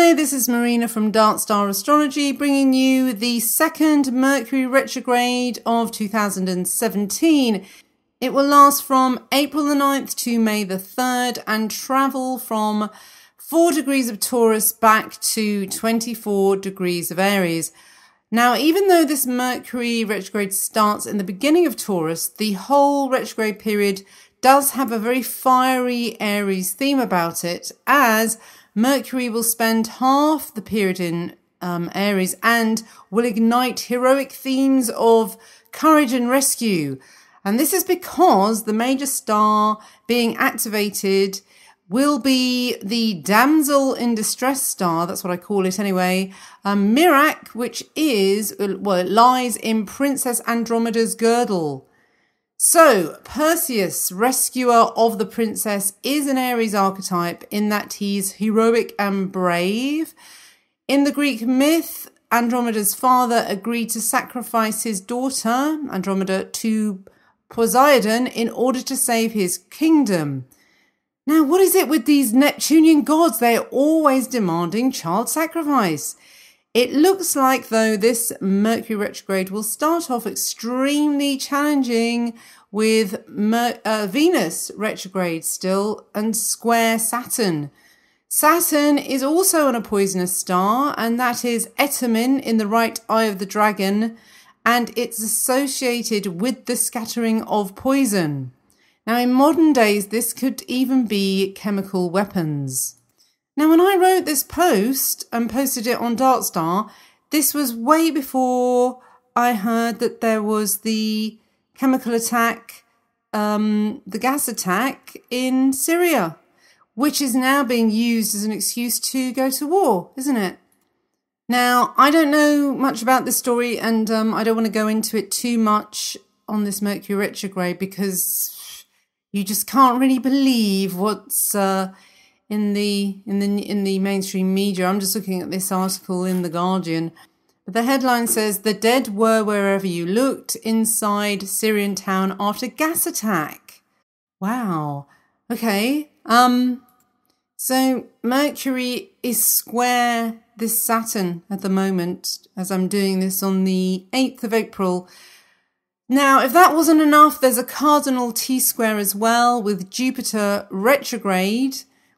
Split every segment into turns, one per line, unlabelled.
Hi, this is Marina from Darkstar Astrology, bringing you the second Mercury retrograde of 2017. It will last from April the 9th to May the 3rd and travel from 4 degrees of Taurus back to 24 degrees of Aries. Now, even though this Mercury retrograde starts in the beginning of Taurus, the whole retrograde period does have a very fiery Aries theme about it, as Mercury will spend half the period in Aries and will ignite heroic themes of courage and rescue. And this is because the major star being activated will be the damsel in distress star, that's what I call it anyway, Mirac, which is, well, it lies in Princess Andromeda's girdle. So, Perseus, rescuer of the princess, is an Aries archetype in that he's heroic and brave. In the Greek myth, Andromeda's father agreed to sacrifice his daughter, Andromeda, to Poseidon in order to save his kingdom. Now, what is it with these Neptunian gods? They are always demanding child sacrifice. It looks like, though, this Mercury retrograde will start off extremely challenging with Venus retrograde still and square Saturn. Saturn is also on a poisonous star, and that is Etemin in the right eye of the dragon, and it's associated with the scattering of poison. Now, in modern days, this could even be chemical weapons. Now, when I wrote this post and posted it on Darkstar, this was way before I heard that there was the chemical attack, the gas attack in Syria, which is now being used as an excuse to go to war, isn't it? Now, I don't know much about this story, and I don't want to go into it too much on this Mercury retrograde because you just can't really believe what's in the mainstream media. I'm just looking at this article in The Guardian. But the headline says, "The dead were wherever you looked inside Syrian town after gas attack." Wow. Okay. So Mercury is square this Saturn at the moment, as I'm doing this on the 8th of April. Now, if that wasn't enough, there's a cardinal T-square as well with Jupiter retrograde,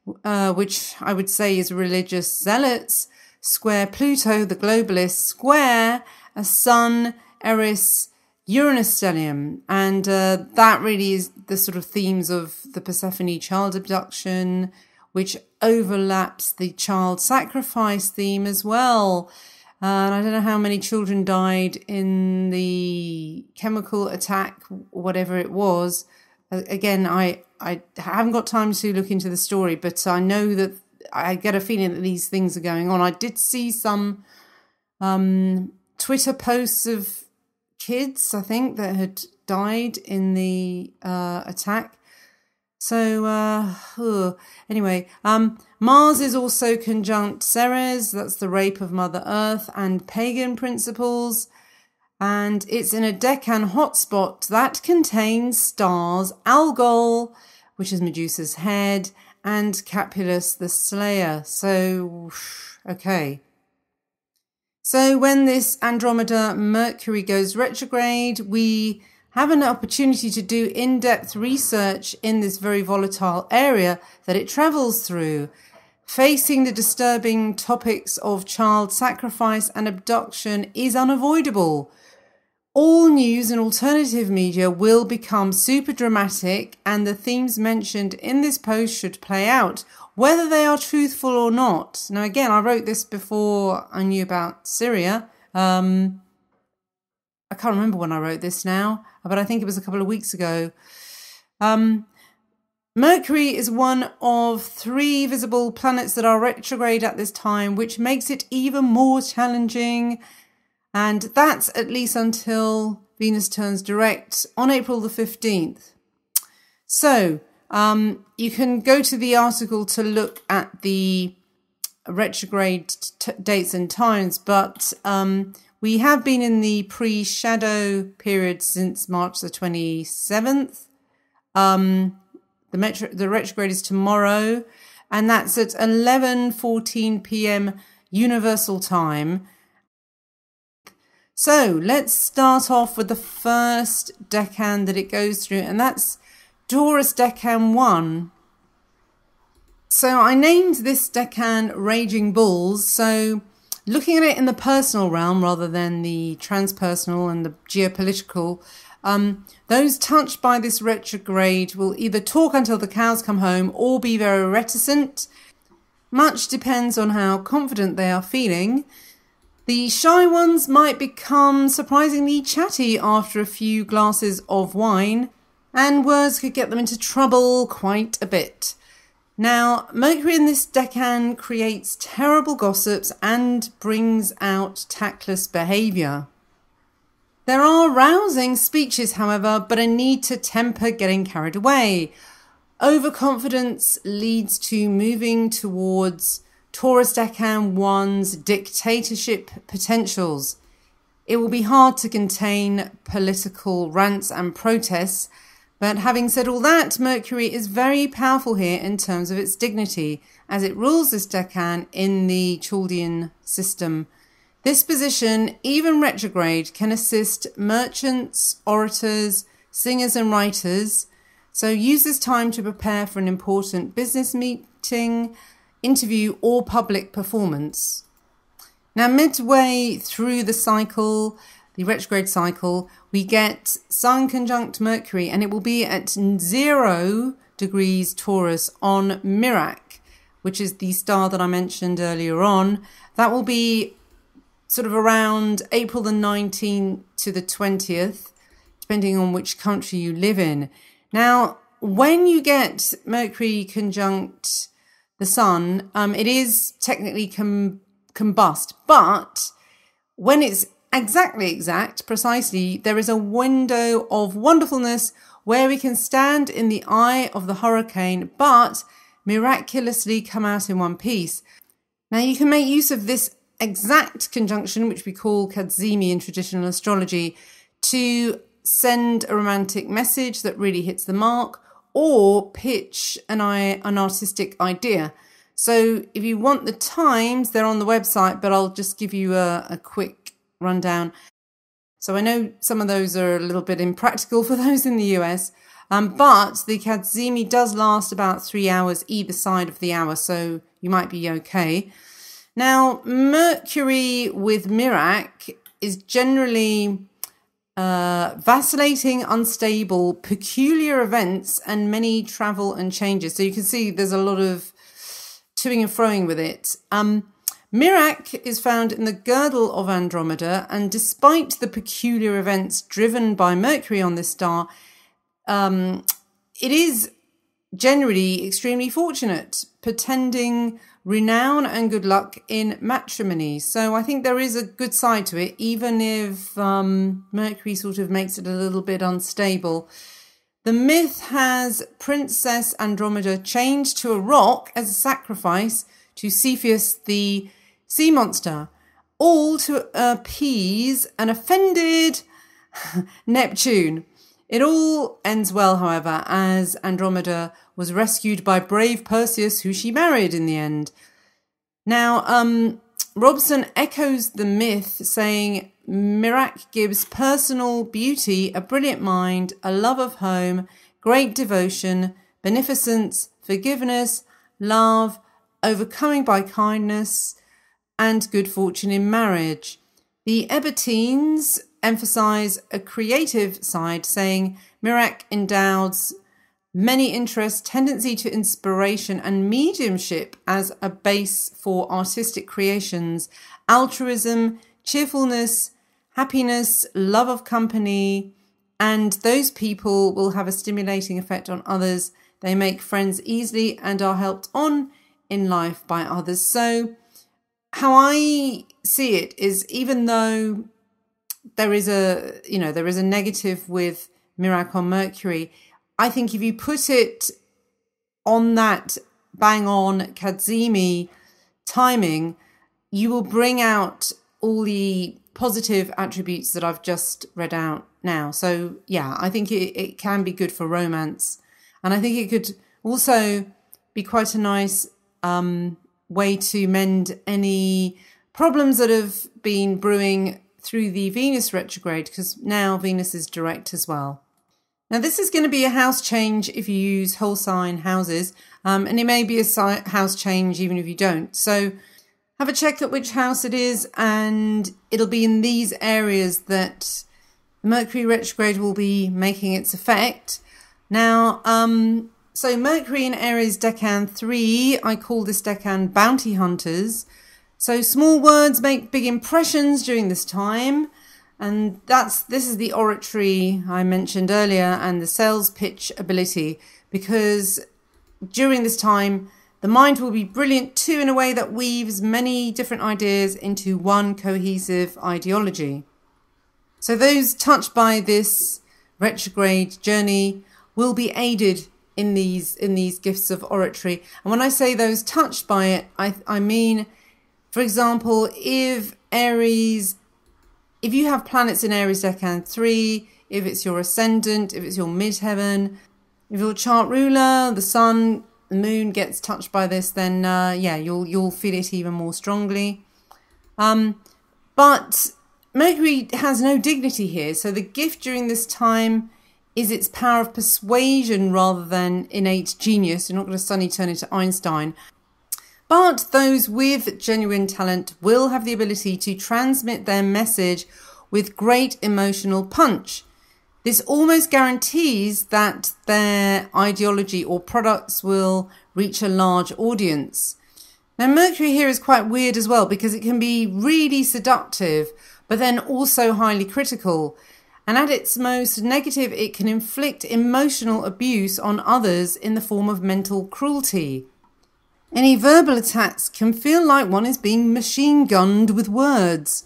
which I would say is religious zealots, square Pluto, the globalist, square a Sun, Eris, Uranus stellium. And that really is the sort of themes of the Persephone child abduction, which overlaps the child sacrifice theme as well. And I don't know how many children died in the chemical attack, whatever it was. Again, I haven't got time to look into the story, but I know that I get a feeling that these things are going on. I did see some Twitter posts of kids, I think, that had died in the attack. So, anyway, Mars is also conjunct Ceres, that's the rape of Mother Earth and pagan principles. And it's in a Deccan hotspot that contains stars Algol, which is Medusa's head, and Capulus the Slayer. So, okay. So when this Andromeda Mercury goes retrograde, we have an opportunity to do in-depth research in this very volatile area that it travels through. Facing the disturbing topics of child sacrifice and abduction is unavoidable. All news and alternative media will become super dramatic, and the themes mentioned in this post should play out, whether they are truthful or not. Now, again, I wrote this before I knew about Syria. I can't remember when I wrote this now, but I think it was a couple of weeks ago. Mercury is one of 3 visible planets that are retrograde at this time, which makes it even more challenging. And that's at least until Venus turns direct on April the 15th. So you can go to the article to look at the retrograde dates and times, but we have been in the pre-shadow period since March the 27th. The retrograde is tomorrow. and that's at 11:14 p.m. Universal Time. So let's start off with the first decan that it goes through, and that's Taurus Decan 1. So I named this decan Raging Bulls. So looking at it in the personal realm rather than the transpersonal and the geopolitical, those touched by this retrograde will either talk until the cows come home or be very reticent. Much depends on how confident they are feeling. The shy ones might become surprisingly chatty after a few glasses of wine, and words could get them into trouble quite a bit. Now, Mercury in this decan creates terrible gossips and brings out tactless behaviour. There are rousing speeches, however, but a need to temper getting carried away. Overconfidence leads to moving towards Taurus Decan 1's dictatorship potentials. It will be hard to contain political rants and protests, but having said all that, Mercury is very powerful here in terms of its dignity, as it rules this decan in the Chaldean system. This position, even retrograde, can assist merchants, orators, singers and writers. So use this time to prepare for an important business meeting, interview or public performance. Now, midway through the cycle, the retrograde cycle, we get Sun conjunct Mercury, and it will be at 0 degrees Taurus on Merak, which is the star that I mentioned earlier on. That will be sort of around April the 19th to the 20th, depending on which country you live in. Now, when you get Mercury conjunct the Sun, it is technically combust, but when it's precisely, there is a window of wonderfulness where we can stand in the eye of the hurricane, but miraculously come out in one piece. Now, you can make use of this exact conjunction, which we call Kadzimi in traditional astrology, to send a romantic message that really hits the mark, or pitch an artistic idea. So if you want the times, they're on the website, but I'll just give you a quick rundown. So I know some of those are a little bit impractical for those in the US, but the Kadzimi does last about 3 hours either side of the hour, so you might be okay. Now, Mercury with Merak is generally vacillating, unstable, peculiar events, and many travel and changes. So you can see there's a lot of toing and froing with it. Merak is found in the girdle of Andromeda, and despite the peculiar events driven by Mercury on this star, it is generally extremely fortunate, portending renown and good luck in matrimony. So I think there is a good side to it, even if Mercury sort of makes it a little bit unstable. The myth has Princess Andromeda chained to a rock as a sacrifice to Cepheus, the sea monster, all to appease an offended Neptune. It all ends well, however, as Andromeda was rescued by brave Perseus, who she married in the end. Now, Robson echoes the myth, saying Merak gives personal beauty, a brilliant mind, a love of home, great devotion, beneficence, forgiveness, love, overcoming by kindness, and good fortune in marriage. The Ebertines emphasize a creative side, saying Merak endows many interests, tendency to inspiration and mediumship as a base for artistic creations, altruism, cheerfulness, happiness, love of company, and those people will have a stimulating effect on others. They make friends easily and are helped on in life by others. So how I see it is, even though there is a negative with Merak on Mercury, I think if you put it on that bang on Kadzimi timing, you will bring out all the positive attributes that I've just read out now. So yeah, I think it can be good for romance. And I think it could also be quite a nice way to mend any problems that have been brewing through the Venus retrograde, because now Venus is direct as well. Now, this is going to be a house change if you use whole sign houses, and it may be a house change even if you don't. So have a check at which house it is, and it'll be in these areas that Mercury retrograde will be making its effect. Now, so Mercury in Aries Decan 3, I call this decan Bounty Hunters. So small words make big impressions during this time. And this is the oratory I mentioned earlier and the sales pitch ability, because during this time, the mind will be brilliant too in a way that weaves many different ideas into one cohesive ideology. So those touched by this retrograde journey will be aided in these gifts of oratory. And when I say those touched by it, I mean, for example, if you have planets in Aries Decan 3, if it's your ascendant, if it's your midheaven, if your chart ruler, the sun, the moon gets touched by this, then yeah, you'll feel it even more strongly. But Mercury has no dignity here, so the gift during this time is its power of persuasion rather than innate genius. You're not going to suddenly turn into Einstein. But those with genuine talent will have the ability to transmit their message with great emotional punch. This almost guarantees that their ideology or products will reach a large audience. Now, Mercury here is quite weird as well, because it can be really seductive, but then also highly critical. And at its most negative, it can inflict emotional abuse on others in the form of mental cruelty. Any verbal attacks can feel like one is being machine gunned with words.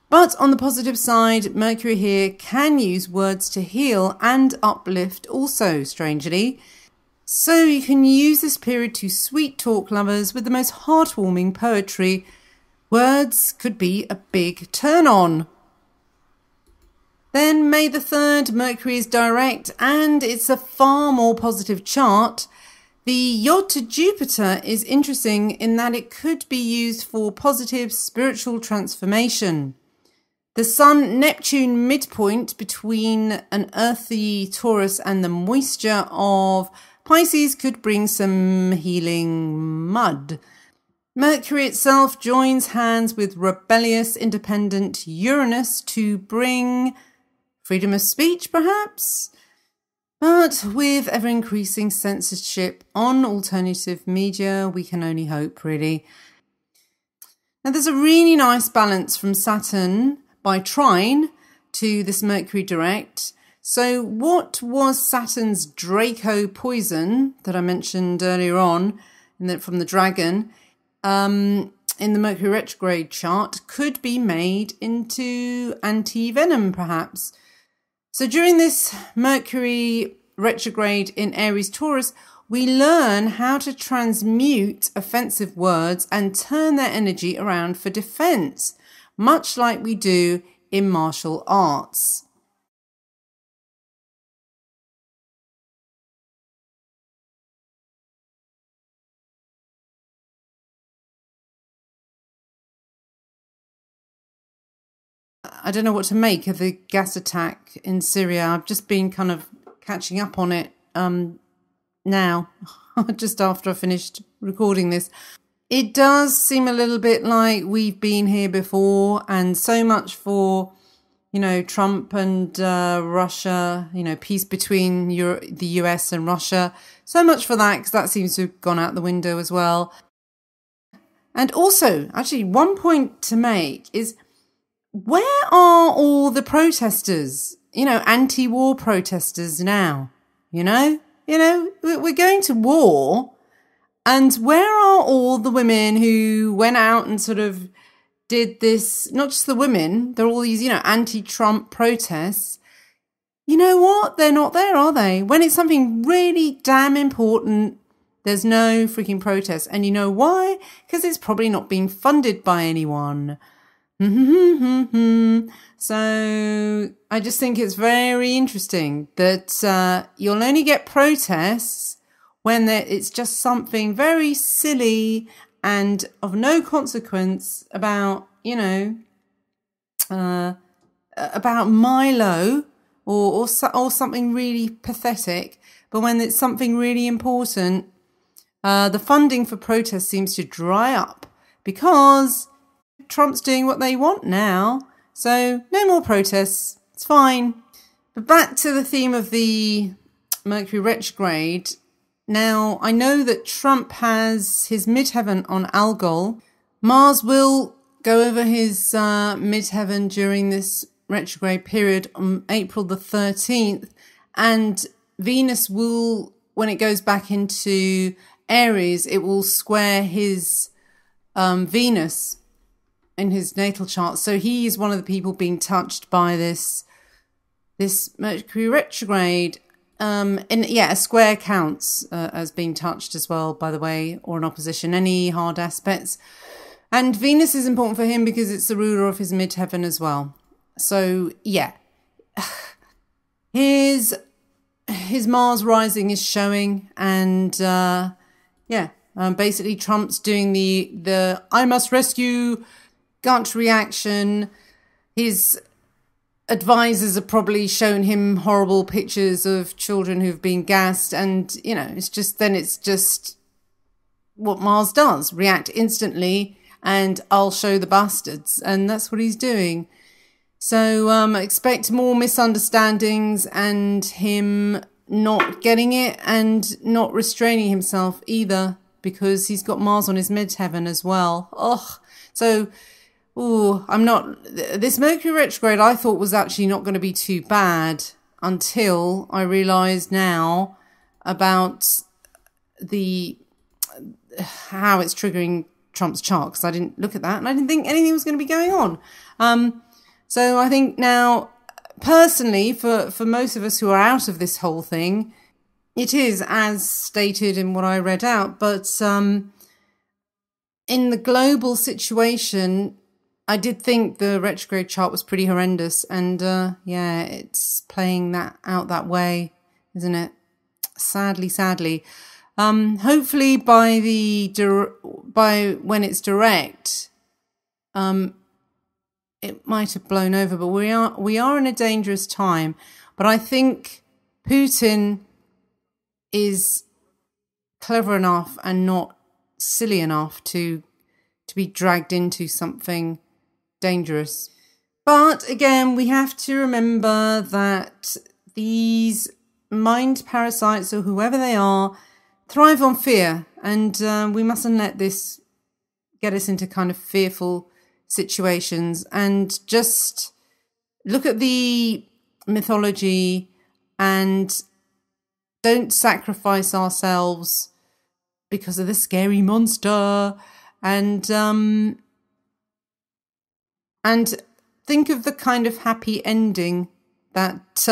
But on the positive side, Mercury here can use words to heal and uplift also, strangely. So you can use this period to sweet talk lovers with the most heartwarming poetry. Words could be a big turn on. Then May the 3rd, Mercury is direct, and it's a far more positive chart. The Yod to Jupiter is interesting in that it could be used for positive spiritual transformation. The Sun-Neptune midpoint between an earthy Taurus and the moisture of Pisces could bring some healing mud. Mercury itself joins hands with rebellious, independent Uranus to bring freedom of speech, perhaps? But with ever-increasing censorship on alternative media, we can only hope, really. Now, there's a really nice balance from Saturn by trine to this Mercury direct. So what was Saturn's Draco poison that I mentioned earlier on from the dragon in the Mercury retrograde chart could be made into anti-venom, perhaps. So during this Mercury retrograde in Aries Taurus, we learn how to transmute offensive words and turn their energy around for defense, much like we do in martial arts. I don't know what to make of the gas attack in Syria. I've just been kind of catching up on it now, just after I finished recording this. It does seem a little bit like we've been here before, and so much for, Trump and Russia, peace between the US and Russia. So much for that, because that seems to have gone out the window as well. And also, actually, one point to make is, where are all the protesters, anti-war protesters now? We're going to war. And where are all the women who went out and sort of did this? Not just the women, there are all these, anti-Trump protests. You know what? They're not there, are they? When it's something really damn important, there's no freaking protest. And you know why? Because it's probably not being funded by anyone. So I just think it's very interesting that you'll only get protests when it's just something very silly and of no consequence about, you know, about Milo or something really pathetic. But when it's something really important, the funding for protests seems to dry up because Trump's doing what they want now. So no more protests. It's fine. But back to the theme of the Mercury retrograde. Now, I know that Trump has his midheaven on Algol. Mars will go over his midheaven during this retrograde period on April the 13th. And Venus will, when it goes back into Aries, it will square his Venus in his natal chart. So he is one of the people being touched by this Mercury retrograde. And yeah, a square counts as being touched as well, by the way, or an opposition, any hard aspects. And Venus is important for him because it's the ruler of his midheaven as well. So yeah, his Mars rising is showing, and basically Trump's doing the I must rescue gut reaction. His advisors have probably shown him horrible pictures of children who've been gassed, and you know, it's just what Mars does, react instantly, and I'll show the bastards, and that's what he's doing. So expect more misunderstandings and him not getting it and not restraining himself either, because he's got Mars on his midheaven as well. This Mercury retrograde I thought was actually not going to be too bad until I realised now about how it's triggering Trump's chart, because I didn't look at that and I didn't think anything was going to be going on. So I think now, personally, for most of us who are out of this whole thing, it is as stated in what I read out. But in the global situation, I did think the retrograde chart was pretty horrendous. And yeah, it's playing that out that way, isn't it? Sadly. Hopefully by when it's direct, it might have blown over, but we are in a dangerous time. But I think Putin is clever enough and not silly enough to be dragged into something dangerous. But again, we have to remember that these mind parasites, or whoever they are, thrive on fear, and we mustn't let this get us into kind of fearful situations. And just look at the mythology and don't sacrifice ourselves because of the scary monster, and think of the kind of happy ending that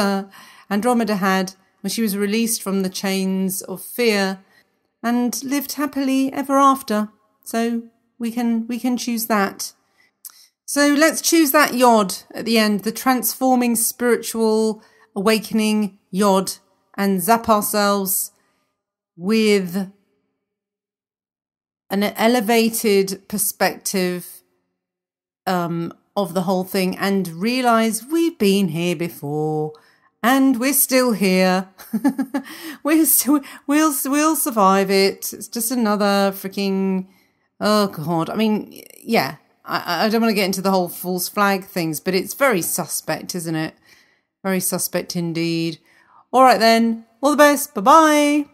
Andromeda had when she was released from the chains of fear and lived happily ever after. So we can choose that. So let's choose that yod at the end, the transforming spiritual awakening yod, and zap ourselves with an elevated perspective of the whole thing, and realize we've been here before and we're still here. We'll survive it. It's just another freaking, oh God. I mean, yeah, I don't want to get into the whole false flag things, but it's very suspect, isn't it? Very suspect indeed. All right then. All the best. Bye-bye.